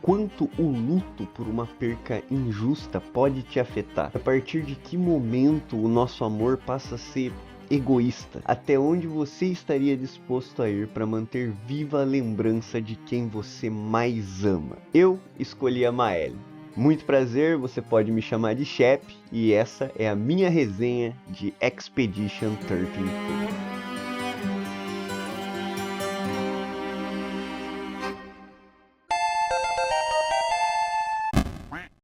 quanto o luto por uma perca injusta pode te afetar? A partir de que momento o nosso amor passa a ser egoísta? Até onde você estaria disposto a ir para manter viva a lembrança de quem você mais ama? Eu escolhi a Maëlle. Muito prazer, você pode me chamar de Shep, e essa é a minha resenha de Expedition 13.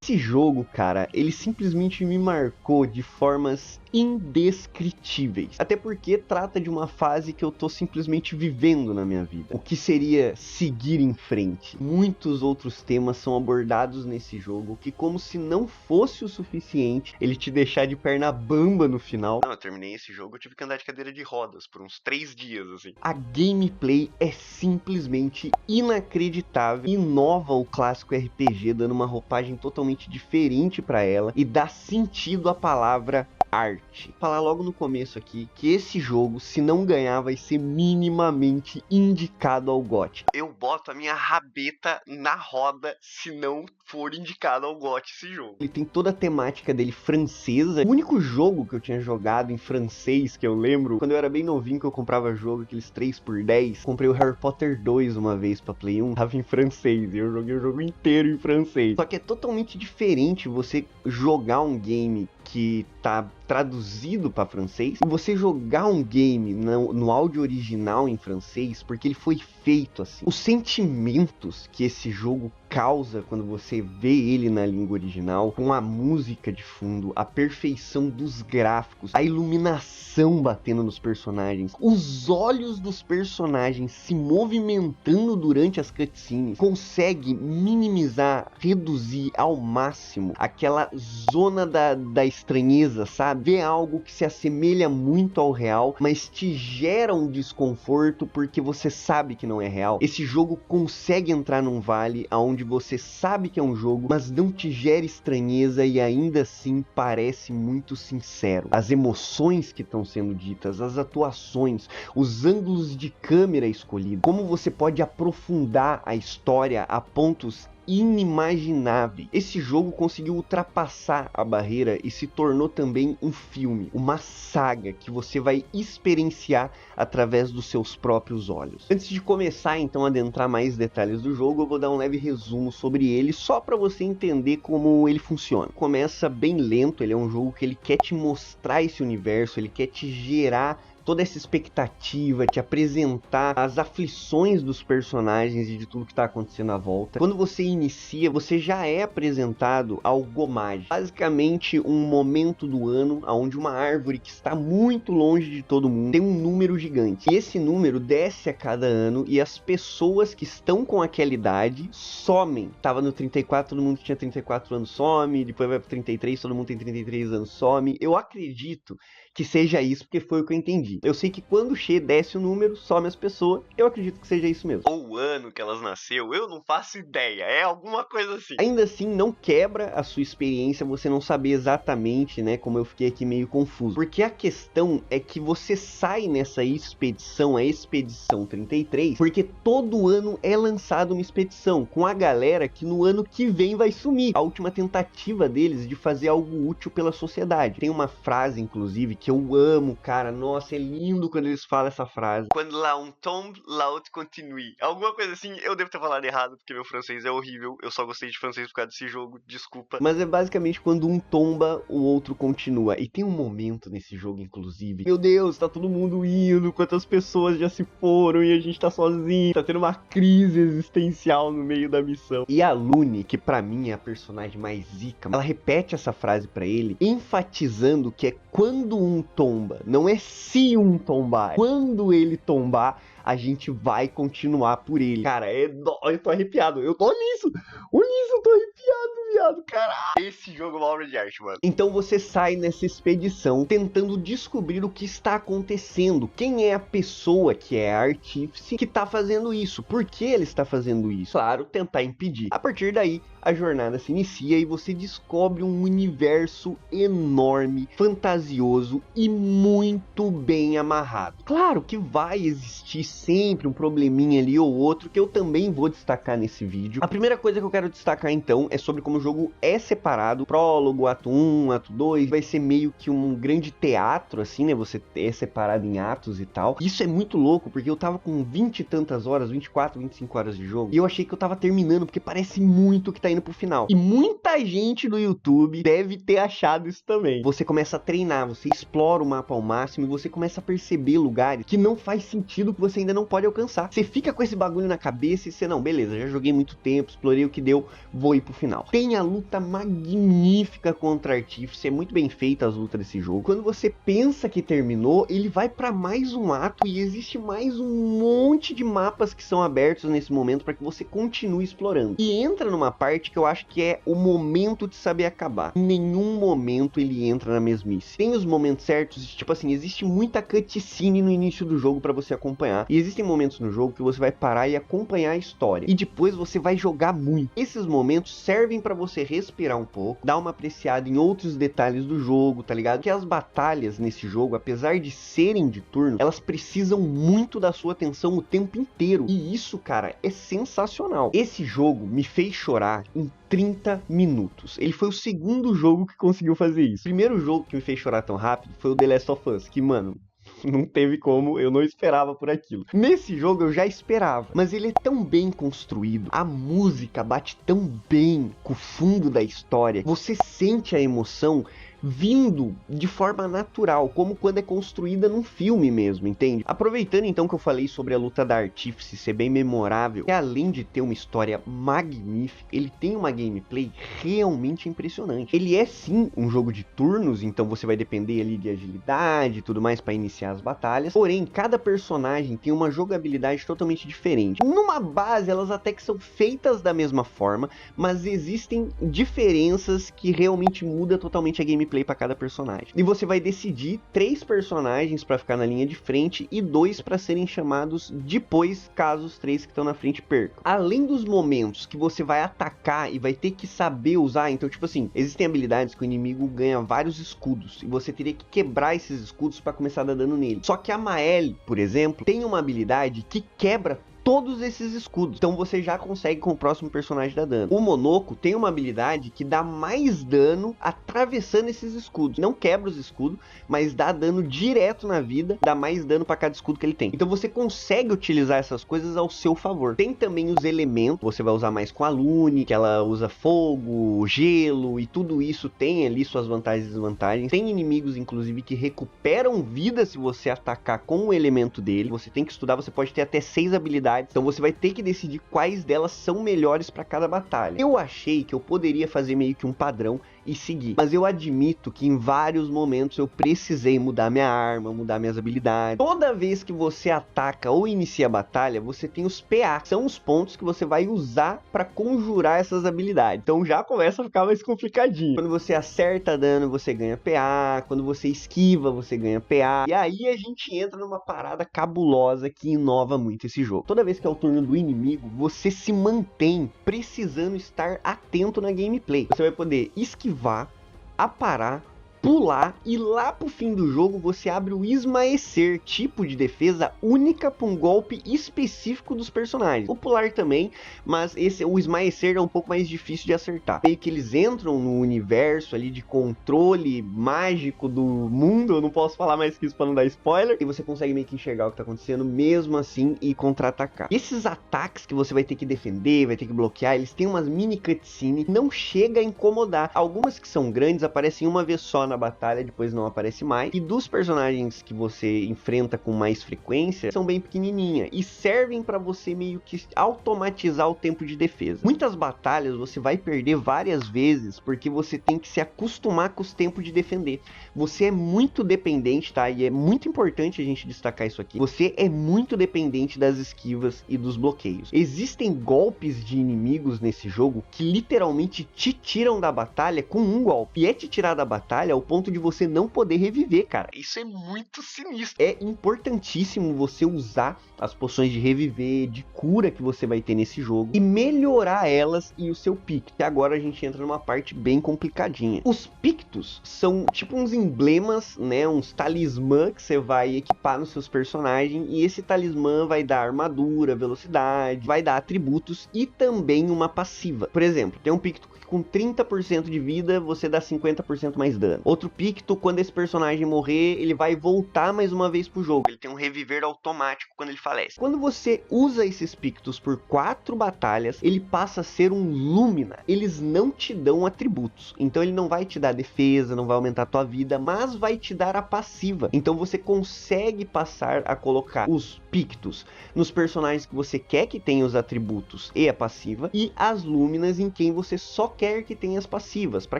Esse jogo, cara, ele simplesmente me marcou de formas indescritíveis. Até porque trata de uma fase que eu tô simplesmente vivendo na minha vida. O que seria seguir em frente? Muitos outros temas são abordados nesse jogo que, como se não fosse o suficiente, ele te deixar de perna bamba no final. Não, eu terminei esse jogo, eu tive que andar de cadeira de rodas por uns 3 dias, assim. A gameplay é simplesmente inacreditável, inova o clássico RPG, dando uma roupagem totalmente diferente para ela e dá sentido à palavra arte. Vou falar logo no começo aqui que esse jogo, se não ganhar, vai ser minimamente indicado ao GOT. Eu boto a minha rabeta na roda se não for indicado ao GOT esse jogo. Ele tem toda a temática dele francesa. O único jogo que eu tinha jogado em francês, que eu lembro, quando eu era bem novinho, que eu comprava jogo, aqueles 3x10, comprei o Harry Potter 2 uma vez pra Play 1, tava em francês, e eu joguei o jogo inteiro em francês. Só que é totalmente diferente você jogar um game que tá traduzido para francês e você jogar um game no áudio original em francês, porque ele foi feito assim. Os sentimentos que esse jogo causa quando você vê ele na língua original, com a música de fundo, a perfeição dos gráficos, a iluminação batendo nos personagens, os olhos dos personagens se movimentando durante as cutscenes, consegue minimizar, reduzir ao máximo aquela zona da estranheza, sabe? Ver algo que se assemelha muito ao real, mas te gera um desconforto porque você sabe que não é real. Esse jogo consegue entrar num vale onde você sabe que é um jogo, mas não te gera estranheza e ainda assim parece muito sincero. As emoções que estão sendo ditas, as atuações, os ângulos de câmera escolhidos, como você pode aprofundar a história a pontos inimaginável. Esse jogo conseguiu ultrapassar a barreira e se tornou também um filme, uma saga que você vai experienciar através dos seus próprios olhos. Antes de começar então a adentrar mais detalhes do jogo, eu vou dar um leve resumo sobre ele, só para você entender como ele funciona. Começa bem lento, ele é um jogo que ele quer te mostrar esse universo, ele quer te gerar toda essa expectativa, te apresentar as aflições dos personagens e de tudo que está acontecendo à volta. Quando você inicia, você já é apresentado ao Gomage, basicamente um momento do ano onde uma árvore que está muito longe de todo mundo tem um número gigante. E esse número desce a cada ano e as pessoas que estão com aquela idade somem. Tava no 34, todo mundo tinha 34 anos, some, depois vai pro 33, todo mundo tem 33 anos, some. Eu acredito que seja isso, porque foi o que eu entendi. Eu sei que quando desce o número, some as pessoas, eu acredito que seja isso mesmo. Ou o ano que elas nasceu, eu não faço ideia, é alguma coisa assim. Ainda assim, não quebra a sua experiência você não saber exatamente, né, como eu fiquei aqui meio confuso. Porque a questão é que você sai nessa expedição, a Expedição 33, porque todo ano é lançada uma expedição, com a galera que no ano que vem vai sumir. A última tentativa deles de fazer algo útil pela sociedade. Tem uma frase, inclusive, que eu amo, cara, nossa, é lindo quando eles falam essa frase. Quando lá um tombe, l'autre continue. Alguma coisa assim, eu devo ter falado errado, porque meu francês é horrível, eu só gostei de francês por causa desse jogo, desculpa. Mas é basicamente quando um tomba, o outro continua. E tem um momento nesse jogo, inclusive, meu Deus, tá todo mundo indo, quantas pessoas já se foram e a gente tá sozinho, tá tendo uma crise existencial no meio da missão. E a Lune, que pra mim é a personagem mais zica, ela repete essa frase pra ele, enfatizando que é quando um tomba, não é se um tombar, quando ele tombar, a gente vai continuar por ele. Cara, eu tô arrepiado, eu tô nisso, eu tô arrepiado, viado, caralho. Esse jogo é uma obra de arte, mano. Então você sai nessa expedição tentando descobrir o que está acontecendo, quem é a pessoa que é a artífice que tá fazendo isso, por que ele está fazendo isso. Claro, tentar impedir. A partir daí, a jornada se inicia e você descobre um universo enorme, fantasioso e muito bem amarrado. Claro que vai existir sempre um probleminha ali ou outro que eu também vou destacar nesse vídeo. A primeira Primeira coisa que eu quero destacar então é sobre como o jogo é separado, prólogo, ato 1, ato 2, vai ser meio que um grande teatro assim, né, você é separado em atos e tal. Isso é muito louco, porque eu tava com 20 e tantas horas, 24, 25 horas de jogo, e eu achei que eu tava terminando, porque parece muito que tá indo pro final. E muita gente no YouTube deve ter achado isso também. Você começa a treinar, você explora o mapa ao máximo e você começa a perceber lugares que não faz sentido, que você ainda não pode alcançar. Você fica com esse bagulho na cabeça e você, não, beleza, já joguei muito tempo, explorei o que deu, vou ir pro final. Tem a luta magnífica contra Artífice, é muito bem feita as lutas desse jogo. Quando você pensa que terminou, ele vai pra mais um ato e existe mais um monte de mapas que são abertos nesse momento para que você continue explorando. E entra numa parte que eu acho que é o momento de saber acabar. Em nenhum momento ele entra na mesmice. Tem os momentos certos, tipo assim, existe muita cutscene no início do jogo para você acompanhar. E existem momentos no jogo que você vai parar e acompanhar a história. E depois você vai jogar muito. Esses momentos servem para você respirar um pouco, dar uma apreciada em outros detalhes do jogo, tá ligado? Que as batalhas nesse jogo, apesar de serem de turno, elas precisam muito da sua atenção o tempo inteiro. E isso, cara, é sensacional. Esse jogo me fez chorar em 30 minutos. Ele foi o segundo jogo que conseguiu fazer isso. O primeiro jogo que me fez chorar tão rápido foi o The Last of Us, que, mano, não teve como, eu não esperava por aquilo. Nesse jogo eu já esperava, mas ele é tão bem construído, a música bate tão bem com o fundo da história, você sente a emoção vindo de forma natural, como quando é construída num filme mesmo, entende? Aproveitando então que eu falei sobre a luta da Artífice ser bem memorável, que além de ter uma história magnífica, ele tem uma gameplay realmente impressionante. Ele é sim um jogo de turnos, então você vai depender ali de agilidade e tudo mais para iniciar as batalhas, porém cada personagem tem uma jogabilidade totalmente diferente. Numa base elas até que são feitas da mesma forma, mas existem diferenças que realmente mudam totalmente a gameplay para cada personagem. E você vai decidir 3 personagens para ficar na linha de frente e 2 para serem chamados depois, caso os 3 que estão na frente percam. Além dos momentos que você vai atacar e vai ter que saber usar, então tipo assim, existem habilidades que o inimigo ganha vários escudos e você teria que quebrar esses escudos para começar a dar dano nele. Só que a Maeli, por exemplo, tem uma habilidade que quebra todos esses escudos, então você já consegue com o próximo personagem dar dano. O Monoko tem uma habilidade que dá mais dano atravessando esses escudos, não quebra os escudos, mas dá dano direto na vida, dá mais dano para cada escudo que ele tem. Então você consegue utilizar essas coisas ao seu favor. Tem também os elementos, você vai usar mais com a Lune, que ela usa fogo, gelo, e tudo isso tem ali suas vantagens e desvantagens. Tem inimigos inclusive que recuperam vida se você atacar com o elemento dele. Você tem que estudar, você pode ter até 6 habilidades, então você vai ter que decidir quais delas são melhores para cada batalha. Eu achei que eu poderia fazer meio que um padrão e seguir, mas eu admito que em vários momentos eu precisei mudar minha arma, mudar minhas habilidades. Toda vez que você ataca ou inicia a batalha, você tem os PA, são os pontos que você vai usar para conjurar essas habilidades. Então já começa a ficar mais complicadinho. Quando você acerta dano, você ganha PA, quando você esquiva, você ganha PA, e aí a gente entra numa parada cabulosa que inova muito esse jogo. Toda vez que é o turno do inimigo, você se mantém precisando estar atento na gameplay. Você vai poder esquivar, aparar, pular, e lá pro fim do jogo você abre o esmaecer, tipo de defesa única para um golpe específico dos personagens. O pular também, mas o esmaecer é um pouco mais difícil de acertar. Meio que eles entram no universo ali de controle mágico do mundo, eu não posso falar mais que isso para não dar spoiler, e você consegue meio que enxergar o que tá acontecendo mesmo assim e contra-atacar. Esses ataques que você vai ter que defender, vai ter que bloquear, eles têm umas mini cutscenes, não chega a incomodar. Algumas que são grandes aparecem uma vez só na batalha, depois não aparece mais, e dos personagens que você enfrenta com mais frequência, são bem pequenininha e servem para você meio que automatizar o tempo de defesa. Muitas batalhas você vai perder várias vezes porque você tem que se acostumar com os tempos de defender. Você é muito dependente, tá? E é muito importante a gente destacar isso aqui. Você é muito dependente das esquivas e dos bloqueios. Existem golpes de inimigos nesse jogo que literalmente te tiram da batalha com um golpe. E te tirar da batalha ao ponto de você não poder reviver, cara. Isso é muito sinistro. É importantíssimo você usar as poções de reviver, de cura que você vai ter nesse jogo e melhorar elas e o seu Picto. E agora a gente entra numa parte bem complicadinha. Os Pictos são tipo uns emblemas, né, uns talismã que você vai equipar nos seus personagens, e esse talismã vai dar armadura, velocidade, vai dar atributos e também uma passiva. Por exemplo, tem um Picto que com 30% de vida você dá 50% mais dano. Outro Picto, quando esse personagem morrer, ele vai voltar mais uma vez pro jogo. Ele tem um reviver automático quando ele falece. Quando você usa esses Pictos por 4 batalhas, ele passa a ser um Lumina. Eles não te dão atributos, então ele não vai te dar defesa, não vai aumentar a tua vida, mas vai te dar a passiva. Então você consegue passar a colocar os Pictos nos personagens que você quer que tenha os atributos e a passiva, e as Luminas em quem você só quer que tenha as passivas, para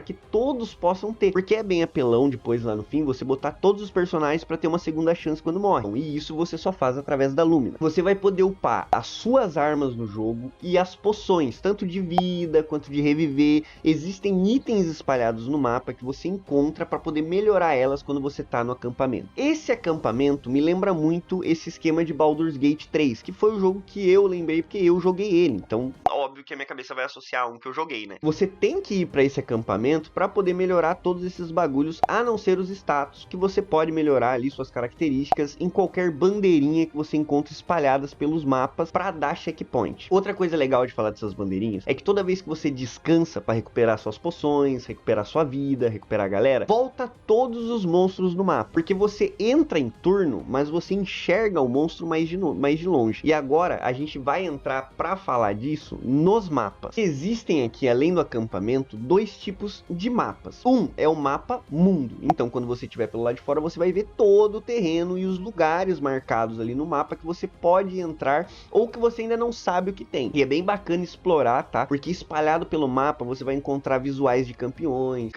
que todos possam ter, porque é bem apelão depois lá no fim você botar todos os personagens para ter uma segunda chance quando morrem, e isso você só faz através da Lumina. Você vai poder upar as suas armas no jogo e as poções, tanto de vida quanto de reviver. Existem itens espalhados no mapa que você encontra para poder melhorar elas quando você tá no acampamento. Esse acampamento me lembra muito esse esquema de Baldur's Gate 3, que foi o jogo que eu lembrei porque eu joguei ele, então óbvio que a minha cabeça vai associar um que eu joguei, né? Você tem que ir para esse acampamento para poder melhorar todos esses bagulhos, a não ser os status, que você pode melhorar ali suas características em qualquer bandeirinha que você encontra espalhadas pelos mapas para dar checkpoint. Outra coisa legal de falar dessas bandeirinhas é que toda vez que você descansa para recuperar suas poções, recuperar sua vida, recuperar a galera, volta todos os monstros no mapa, porque você entra em turno, mas você enxerga o monstro mais de longe. E agora a gente vai entrar para falar disso nos mapas. Existem aqui, além do acampamento, 2 tipos de mapas. Um é o mapa mundo. Então, quando você estiver pelo lado de fora, você vai ver todo o terreno e os lugares marcados ali no mapa que você pode entrar ou que você ainda não sabe o que tem. E é bem bacana explorar, tá? Porque espalhado pelo mapa você vai encontrar visuais de campeões.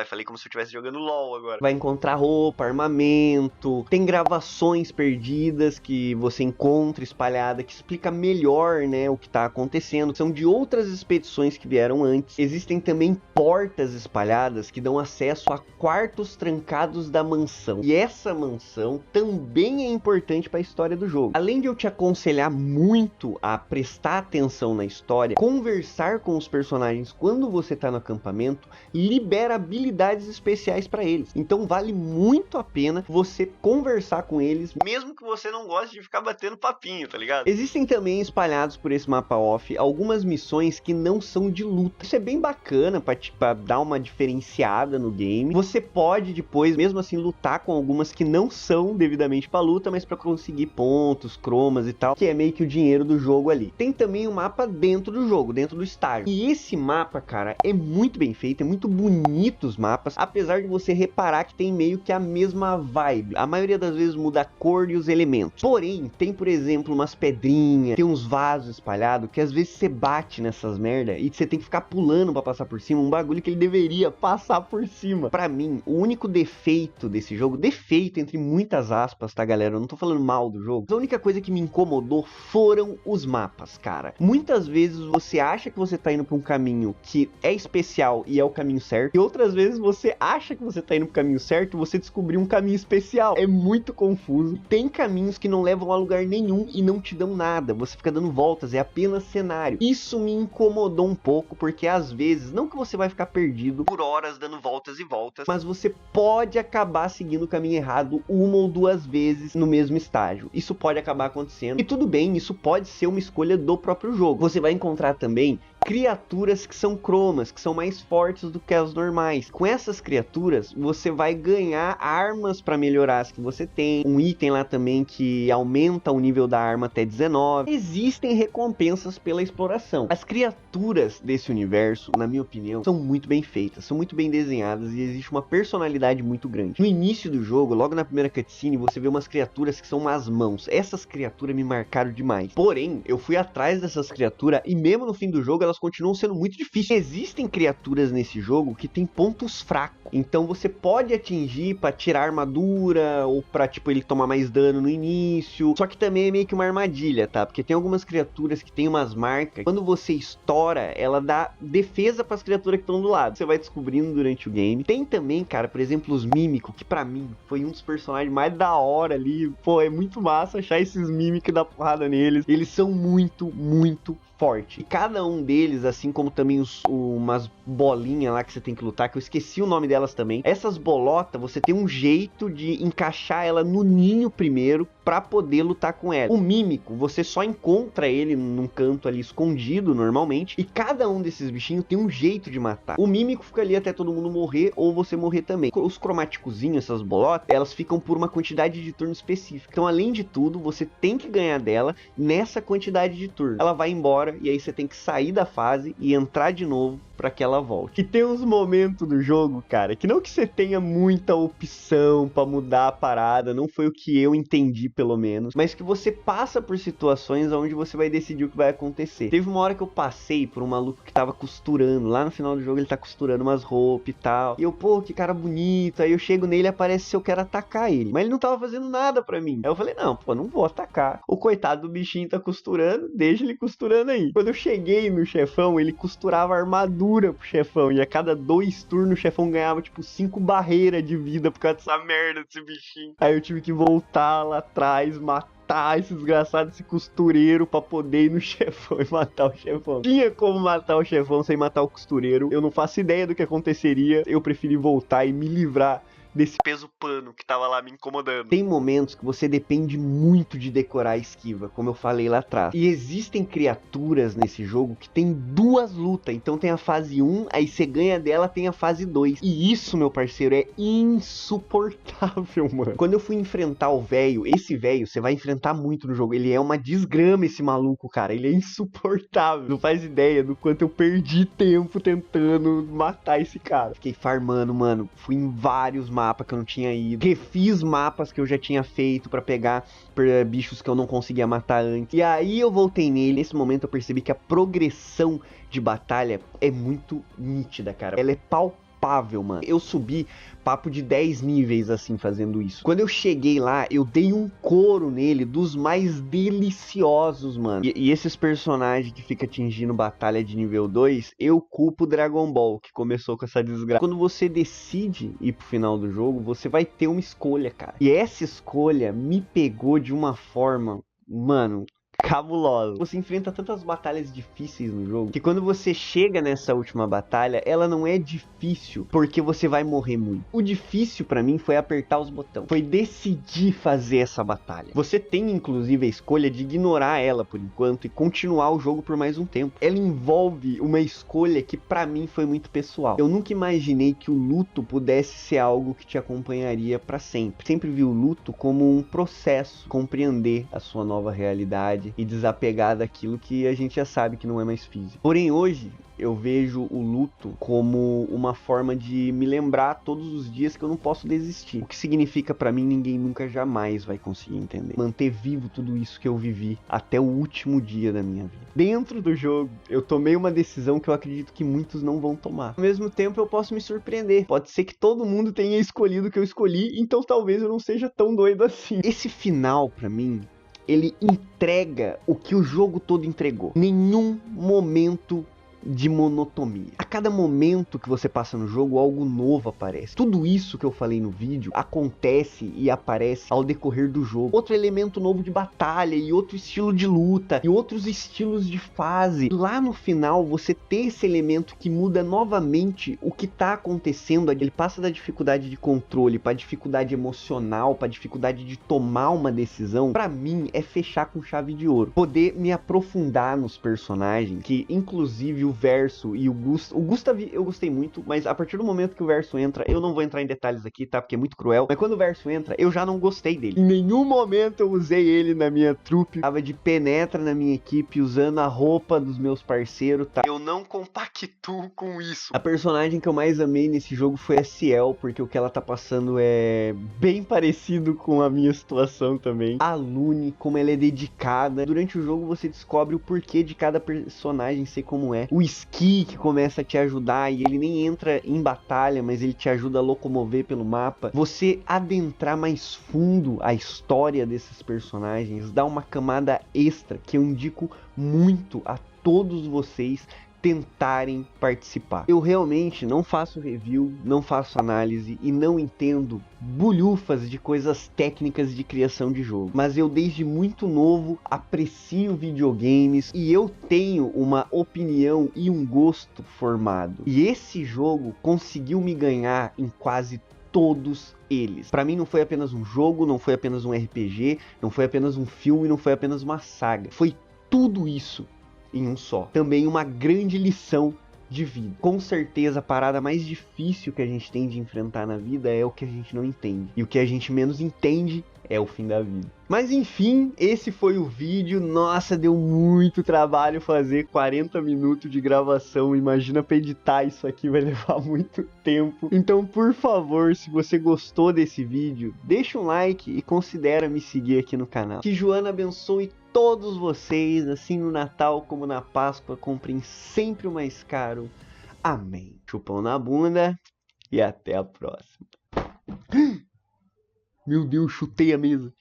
Falei como se eu estivesse jogando LOL agora. Vai encontrar roupa, armamento, tem gravações perdidas que você encontra espalhada, que explica melhor, né, o que tá acontecendo. São de outras expedições que vieram antes. Existem também portas espalhadas que dão acesso a quartos trancados da mansão. E essa mansão também é importante para a história do jogo. Além de eu te aconselhar muito a prestar atenção na história, conversar com os personagens quando você tá no acampamento libera habilidades especiais para eles. Então vale muito a pena você conversar com eles, mesmo que você não goste de ficar batendo papinho, tá ligado? Existem também espalhados por esse mapa off algumas missões que não são de luta. Isso é bem bacana pra dar uma diferenciada no game. Você pode depois, mesmo assim, lutar com algumas que não são devidamente pra luta, mas pra conseguir pontos, cromas e tal, que é meio que o dinheiro do jogo ali. Tem também um mapa dentro do jogo, dentro do estágio. E esse mapa, cara, é muito bem feito, é muito bonito os mapas, apesar de você reparar que tem meio que a mesma vibe. A maioria das vezes muda a cor e os elementos. Porém, tem, por exemplo, umas pedrinhas, tem uns vasos espalhados, que às vezes você bate nessas merda e você tem que ficar pulando pra passar por cima, um bagulho que ele deveria passar por cima. Pra mim, o único defeito desse jogo, defeito entre muitas aspas, tá galera, eu não tô falando mal do jogo, a única coisa que me incomodou foram os mapas, cara. Muitas vezes você acha que você tá indo pra um caminho que é especial e é o caminho certo, e outras vezes você acha que você tá indo pro caminho certo e você descobriu um caminho especial. É muito confuso. Tem caminhos que não levam a lugar nenhum e não te dão nada, você fica dando voltas, é apenas cenário. Isso me incomodou um pouco, porque às vezes, não que você vai ficar perdido por horas dando voltas e voltas, mas você pode acabar seguindo o caminho errado 1 ou 2 vezes no mesmo estágio. Isso pode acabar acontecendo, e tudo bem, isso pode ser uma escolha do próprio jogo. Você vai encontrar também criaturas que são cromas, que são mais fortes do que as normais. Com essas criaturas, você vai ganhar armas para melhorar as que você tem. Um item lá também que aumenta o nível da arma até 19. Existem recompensas pela exploração. As criaturas desse universo, na minha opinião, são muito bem feitas, são muito bem desenhadas e existe uma personalidade muito grande. No início do jogo, logo na primeira cutscene, você vê umas criaturas que são umas mãos. Essas criaturas me marcaram demais. Porém, eu fui atrás dessas criaturas e mesmo no fim do jogo, elas elas continuam sendo muito difíceis. Existem criaturas nesse jogo que tem pontos fracos, então você pode atingir pra tirar armadura, ou pra, tipo, ele tomar mais dano no início, só que também é meio que uma armadilha, tá? Porque tem algumas criaturas que tem umas marcas, quando você estoura, ela dá defesa pras criaturas que estão do lado. Você vai descobrindo durante o game. Tem também, cara, por exemplo, os mímicos, que pra mim foi um dos personagens mais da hora ali. Pô, é muito massa achar esses mímicos e dar porrada neles. Eles são muito, muito forte. E cada um deles, assim como também umas bolinhas lá que você tem que lutar, que eu esqueci o nome delas também. Essas bolotas, você tem um jeito de encaixar ela no ninho primeiro pra poder lutar com ela. O mímico, você só encontra ele num canto ali escondido normalmente, e cada um desses bichinhos tem um jeito de matar. O mímico fica ali até todo mundo morrer, ou você morrer também. Os cromáticozinhos, essas bolotas, elas ficam por uma quantidade de turno específica. Então, além de tudo, você tem que ganhar dela nessa quantidade de turno. Ela vai embora, e aí você tem que sair da fase e entrar de novo pra que ela volte. E tem uns momentos do jogo, cara, que não que você tenha muita opção pra mudar a parada, não foi o que eu entendi, pelo menos, mas que você passa por situações onde você vai decidir o que vai acontecer. Teve uma hora que eu passei por um maluco que tava costurando, lá no final do jogo ele tá costurando umas roupas e tal, e eu, pô, que cara bonito, aí eu chego nele e aparece se eu quero atacar ele, mas ele não tava fazendo nada pra mim. Aí eu falei, não, pô, não vou atacar. O coitado do bichinho tá costurando, deixa ele costurando aí. Quando eu cheguei no chefão, ele costurava armadura pro chefão, e a cada 2 turnos o chefão ganhava tipo 5 barreiras de vida por causa dessa merda desse bichinho. Aí eu tive que voltar lá atrás, matar esse desgraçado, esse costureiro, pra poder ir no chefão e matar o chefão. Tinha como matar o chefão sem matar o costureiro, eu não faço ideia do que aconteceria, eu preferi voltar e me livrar desse peso pano que tava lá me incomodando. Tem momentos que você depende muito de decorar a esquiva, como eu falei lá atrás. E existem criaturas nesse jogo que tem 2 lutas. Então tem a fase 1, aí você ganha dela, tem a fase 2. E isso, meu parceiro, é insuportável, mano. Quando eu fui enfrentar o velho, esse velho, você vai enfrentar muito no jogo. Ele é uma desgrama, esse maluco, cara. Ele é insuportável. Não faz ideia do quanto eu perdi tempo tentando matar esse cara. Fiquei farmando, mano. Fui em vários mapas que eu não tinha ido, refiz mapas que eu já tinha feito pra pegar bichos que eu não conseguia matar antes, e aí eu voltei nele. Nesse momento eu percebi que a progressão de batalha é muito nítida, cara, ela é palpável, mano. Eu subi papo de 10 níveis assim fazendo isso. Quando eu cheguei lá, eu dei um couro nele dos mais deliciosos, mano. E esses personagens que ficam atingindo batalha de nível 2, eu culpo o Dragon Ball, que começou com essa desgraça. Quando você decide ir pro final do jogo, você vai ter uma escolha, cara. E essa escolha me pegou de uma forma, mano, cabulosa. Você enfrenta tantas batalhas difíceis no jogo, que quando você chega nessa última batalha, ela não é difícil porque você vai morrer muito. O difícil pra mim foi apertar os botões, foi decidir fazer essa batalha. Você tem inclusive a escolha de ignorar ela por enquanto e continuar o jogo por mais um tempo. Ela envolve uma escolha que pra mim foi muito pessoal. Eu nunca imaginei que o luto pudesse ser algo que te acompanharia pra sempre. Sempre vi o luto como um processo, compreender a sua nova realidade e desapegar daquilo que a gente já sabe que não é mais físico. Porém, hoje eu vejo o luto como uma forma de me lembrar todos os dias que eu não posso desistir. O que significa pra mim, ninguém nunca jamais vai conseguir entender. Manter vivo tudo isso que eu vivi até o último dia da minha vida. Dentro do jogo, eu tomei uma decisão que eu acredito que muitos não vão tomar. Ao mesmo tempo, eu posso me surpreender. Pode ser que todo mundo tenha escolhido o que eu escolhi, então talvez eu não seja tão doido assim. Esse final, pra mim, ele entrega o que o jogo todo entregou. Nenhum momento de monotonia. A cada momento que você passa no jogo, algo novo aparece. Tudo isso que eu falei no vídeo acontece e aparece ao decorrer do jogo. Outro elemento novo de batalha e outro estilo de luta e outros estilos de fase. Lá no final, você ter esse elemento que muda novamente o que tá acontecendo. Ele passa da dificuldade de controle para dificuldade emocional, para dificuldade de tomar uma decisão. Pra mim, é fechar com chave de ouro. Poder me aprofundar nos personagens, que inclusive o Verso e o Gustav eu gostei muito, mas a partir do momento que o Verso entra, eu não vou entrar em detalhes aqui, tá? Porque é muito cruel, mas quando o Verso entra, eu já não gostei dele. Em nenhum momento eu usei ele na minha trupe, tava de penetra na minha equipe, usando a roupa dos meus parceiros, tá? Eu não compactuo com isso. A personagem que eu mais amei nesse jogo foi a Ciel, porque o que ela tá passando é bem parecido com a minha situação também. A Lune, como ela é dedicada. Durante o jogo você descobre o porquê de cada personagem ser como é. O esqui que começa a te ajudar e ele nem entra em batalha, mas ele te ajuda a locomover pelo mapa. Você adentrar mais fundo a história desses personagens dá uma camada extra que eu indico muito a todos vocês tentarem participar. Eu realmente não faço review, não faço análise e não entendo bulhufas de coisas técnicas de criação de jogo, mas eu desde muito novo aprecio videogames e eu tenho uma opinião e um gosto formado. E esse jogo conseguiu me ganhar em quase todos eles. Para mim não foi apenas um jogo, não foi apenas um RPG, não foi apenas um filme, não foi apenas uma saga. Foi tudo isso em um só. Também uma grande lição de vida. Com certeza a parada mais difícil que a gente tem de enfrentar na vida é o que a gente não entende. E o que a gente menos entende é o fim da vida. Mas enfim, esse foi o vídeo. Nossa, deu muito trabalho fazer 40 minutos de gravação. Imagina pra editar isso aqui, vai levar muito tempo. Então, por favor, se você gostou desse vídeo, deixa um like e considera me seguir aqui no canal. Que Joana abençoe todos vocês, assim no Natal como na Páscoa, comprem sempre o mais caro. Amém. Chupão na bunda e até a próxima. Meu Deus, chutei a mesa.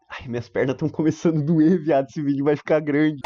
Ai, minhas pernas estão começando a doer, viado. Esse vídeo vai ficar grande.